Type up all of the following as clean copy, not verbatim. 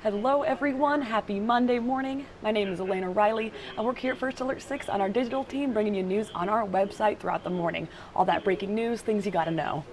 Hello everyone, happy Monday morning. My name is Elena Riley. I work here at First Alert 6 on our digital team, bringing you news on our website throughout the morning. All that breaking news, things you gotta know.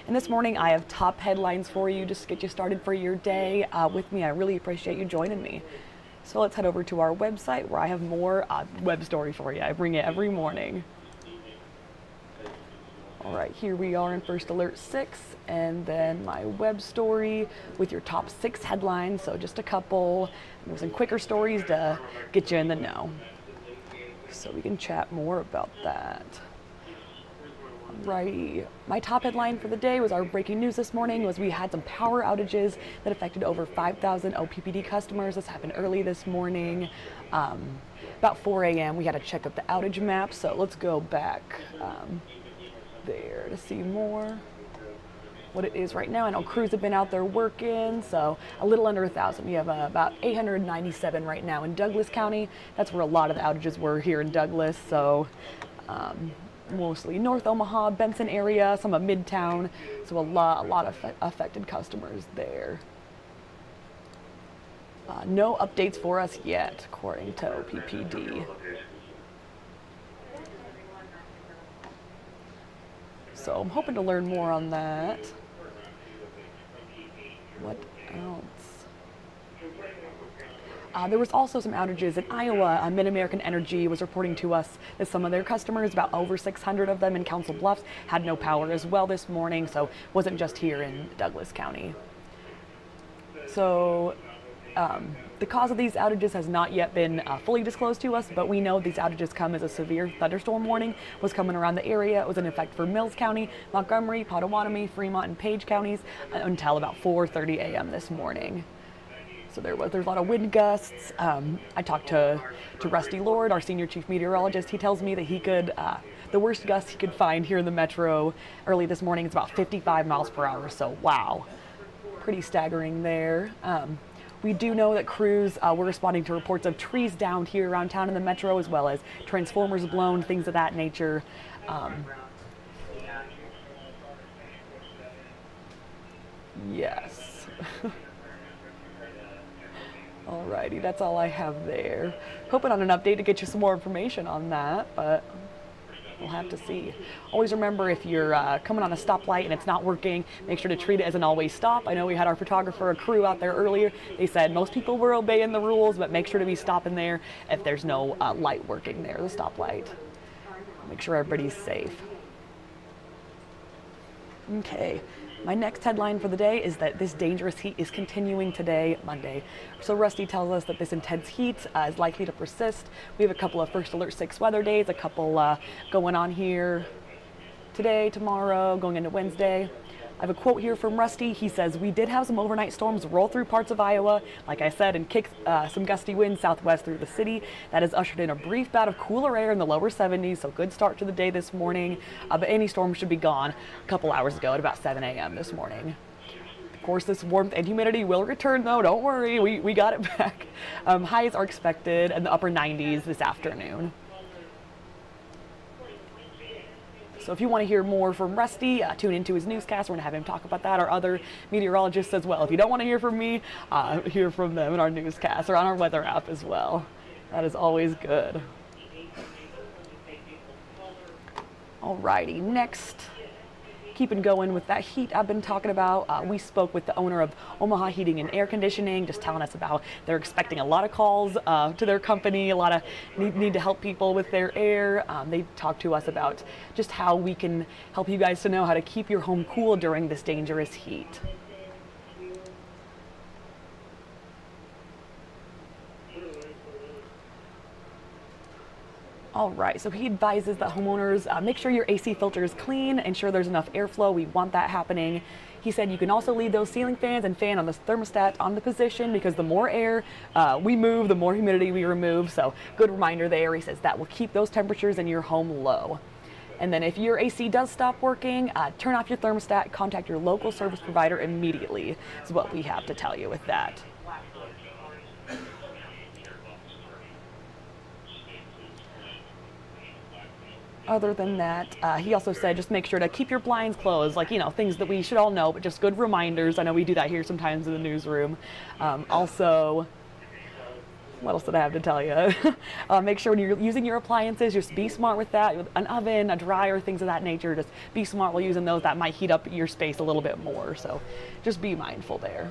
And this morning I have top headlines for you just to get you started for your day with me. I really appreciate you joining me. So let's head over to our website where I have more web story for you. I bring it every morning. All right, here we are in First Alert 6, and then my web story with your top 6 headlines, so just a couple, some quicker stories to get you in the know. So we can chat more about that. Right, my top headline for the day was our breaking news this morning was we had some power outages that affected over 5,000 OPPD customers. This happened early this morning. About 4 a.m. we had to check up the outage map, so let's go back there to see more what it is right now. I know crews have been out there working, so a little under 1,000. We have about 897 right now in Douglas County. That's where a lot of the outages were here in Douglas, so mostly North Omaha, Benson area, some of Midtown, so a lot of affected customers there. No updates for us yet, according to OPPD. So I'm hoping to learn more on that. What else? There was also some outages in Iowa. Mid-American Energy was reporting to us that some of their customers, about over 600 of them in Council Bluffs, had no power as well this morning, so it wasn't just here in Douglas County. So the cause of these outages has not yet been fully disclosed to us, but we know these outages come as a severe thunderstorm warning was coming around the area. It was in effect for Mills County, Montgomery, Potawatomi, Fremont, and Page counties until about 4:30 a.m. this morning. So there's a lot of wind gusts. I talked to Rusty Lord, our senior chief meteorologist. He tells me that he could, the worst gust he could find here in the metro early this morning is about 55 miles per hour. So wow, pretty staggering there. We do know that crews were responding to reports of trees downed here around town in the metro, as well as transformers blown, things of that nature. Yes. Alrighty, that's all I have there. Hoping on an update to get you some more information on that, but we'll have to see. Always remember, if you're coming on a stoplight and it's not working, make sure to treat it as an always stop. I know we had our photographer, a crew out there earlier. They said most people were obeying the rules, but make sure to be stopping there if there's no light working there, the stoplight. Make sure everybody's safe. Okay. My next headline for the day is that this dangerous heat is continuing today, Monday. So Rusty tells us that this intense heat is likely to persist. We have a couple of First Alert 6 weather days, a couple going on here today, tomorrow, going into Wednesday. I have a quote here from Rusty. He says, "We did have some overnight storms roll through parts of Iowa, like I said, and kick some gusty winds southwest through the city. That has ushered in a brief bout of cooler air in the lower 70s, so good start to the day this morning. But any storm should be gone a couple hours ago at about 7 a.m. this morning. Of course, this warmth and humidity will return, though. Don't worry, we got it back. Highs are expected in the upper 90s this afternoon." So if you want to hear more from Rusty, tune into his newscast. We're going to have him talk about that, or other meteorologists as well. If you don't want to hear from me, hear from them in our newscast or on our weather app as well. That is always good. Alrighty, next, keeping going with that heat I've been talking about, we spoke with the owner of Omaha Heating and Air Conditioning, just telling us about they're expecting a lot of calls to their company, a lot of need to help people with their air. They talked to us about just how we can help you guys to know how to keep your home cool during this dangerous heat. All right, so he advises that homeowners make sure your AC filter is clean, ensure there's enough airflow. We want that happening. He said you can also leave those ceiling fans and fan on the thermostat on the position, because the more air we move, the more humidity we remove. So good reminder there. He says that will keep those temperatures in your home low. And then if your AC does stop working, turn off your thermostat, contact your local service provider immediately, is what we have to tell you with that. Other than that, he also said just make sure to keep your blinds closed, like, things that we should all know, but just good reminders. I know we do that here sometimes in the newsroom. Also, what else did I have to tell you? Make sure when you're using your appliances, just be smart with that. An oven, a dryer, things of that nature, just be smart while using those. That might heat up your space a little bit more, so just be mindful there.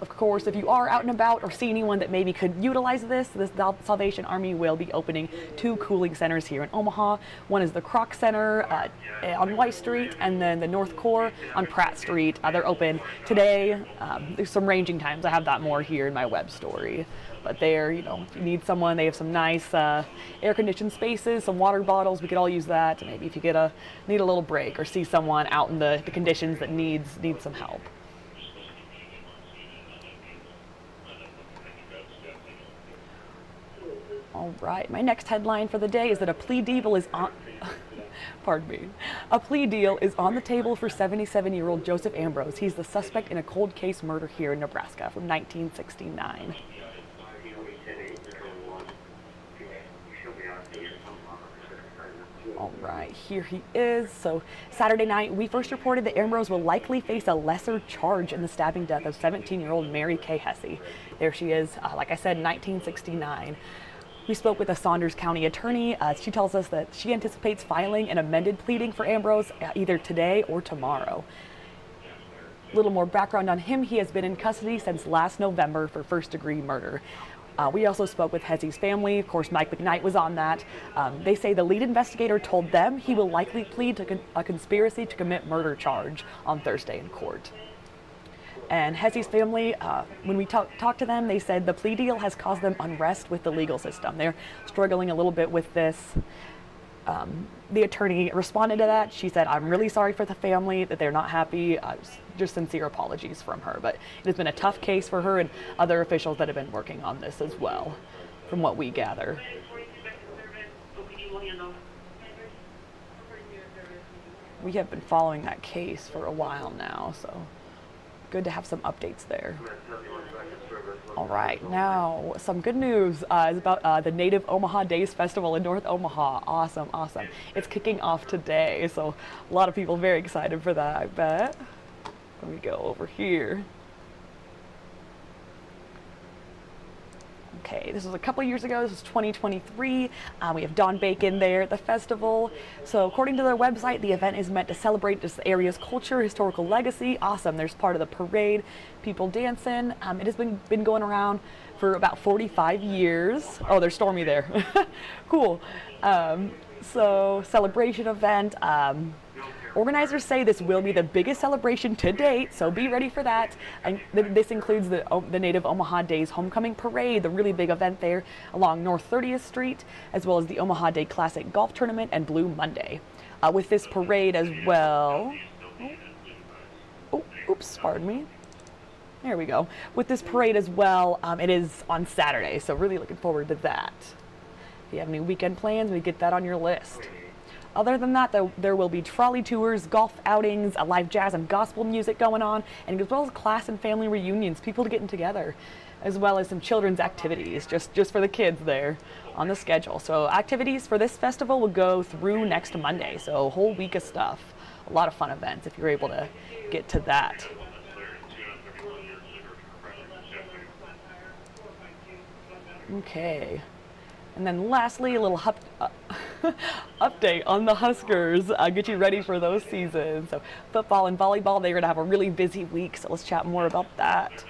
Of course, if you are out and about or see anyone that maybe could utilize this, the Salvation Army will be opening 2 cooling centers here in Omaha. One is the Kroc Center on White Street, and then the North Core on Pratt Street. They're open today. There's some ranging times. I have that more here in my web story. But there, if you need someone, they have some nice air-conditioned spaces, some water bottles. We could all use that. Maybe if you need a little break or see someone out in the conditions that needs some help. All right, my next headline for the day is that a plea deal is on. Pardon me. A plea deal is on the table for 77-year-old Joseph Ambrose. He's the suspect in a cold case murder here in Nebraska from 1969. All right, here he is. So Saturday night, we first reported that Ambrose will likely face a lesser charge in the stabbing death of 17-year-old Mary Kay Hesse. There she is, like I said, 1969. We spoke with a Saunders County attorney. She tells us that she anticipates filing an amended pleading for Ambrose either today or tomorrow. A little more background on him. He has been in custody since last November for first-degree murder. We also spoke with Hesse's family. Of course, Mike McKnight was on that. They say the lead investigator told them he will likely plead to a conspiracy to commit murder charge on Thursday in court. And Hesse's family, when we talked to them, they said the plea deal has caused them unrest with the legal system. They're struggling a little bit with this. The attorney responded to that. She said, I'm really sorry for the family, that they're not happy. Just sincere apologies from her. But it has been a tough case for her and other officials that have been working on this as well, from what we gather. We have been following that case for a while now, so good to have some updates there. All right, now some good news is about the Native Omaha Days Festival in North Omaha. Awesome, awesome. It's kicking off today, so a lot of people very excited for that, I bet. Let me go over here. Okay, this was a couple years ago. This was 2023. We have Don Bacon there at the festival. So according to their website, the event is meant to celebrate this area's culture, historical legacy. Awesome. There's part of the parade, people dancing. It has been going around for about 45 years. Oh, there's Stormy there. Cool. So celebration event. Organizers say this will be the biggest celebration to date, so be ready for that. And this includes the Native Omaha Days Homecoming Parade, the really big event there along North 30th Street, as well as the Omaha Day Classic Golf Tournament and Blue Monday. With this parade as well, oops, pardon me. There we go. With this parade as well, it is on Saturday, so really looking forward to that. If you have any weekend plans, we get that on your list. Other than that, there will be trolley tours, golf outings, a live jazz and gospel music going on, and as well as class and family reunions, people getting together, as well as some children's activities, just for the kids there on the schedule. So activities for this festival will go through next Monday, so a whole week of stuff. A lot of fun events if you're able to get to that. Okay. And then lastly, a little update on the Huskers. Get you ready for those seasons. So football and volleyball, they're going to have a really busy week, so let's chat more about that.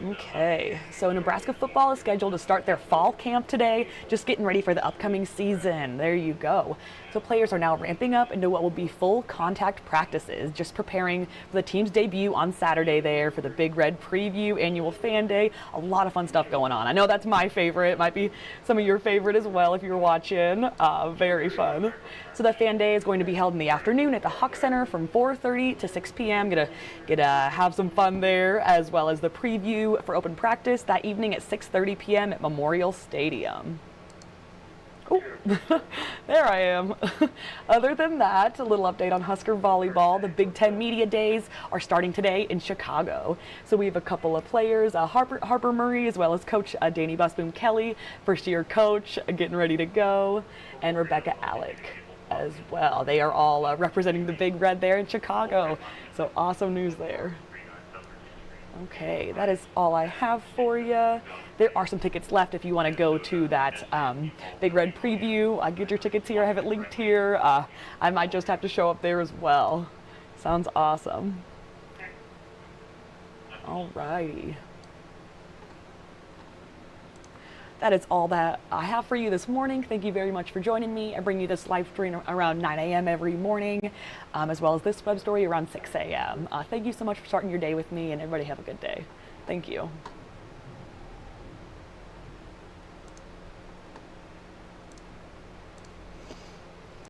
Okay, so Nebraska football is scheduled to start their fall camp today, just getting ready for the upcoming season. There you go. So players are now ramping up into what will be full contact practices, just preparing for the team's debut on Saturday there for the Big Red Preview Annual Fan Day. A lot of fun stuff going on. I know that's my favorite. It might be some of your favorite as well if you're watching. Very fun. So the Fan Day is going to be held in the afternoon at the Huck Center from 4:30 to 6 p.m. Gonna have some fun there, as well as the preview for open practice that evening at 6:30 p.m. at Memorial Stadium. Oh, there I am. Other than that, a little update on Husker volleyball. The Big Ten Media Days are starting today in Chicago. So we have a couple of players, Harper Murray, as well as Coach Danny Busboom Kelly, first-year coach, getting ready to go, and Rebecca Alec as well. They are all representing the Big Red there in Chicago. So awesome news there. Okay, that is all I have for you. There are some tickets left if you want to go to that Big Red preview. Get your tickets here. I have it linked here. I might just have to show up there as well. Sounds awesome. Alrighty. That is all that I have for you this morning. Thank you very much for joining me. I bring you this live stream around 9 a.m. every morning, as well as this web story around 6 a.m. Thank you so much for starting your day with me, and everybody have a good day. Thank you.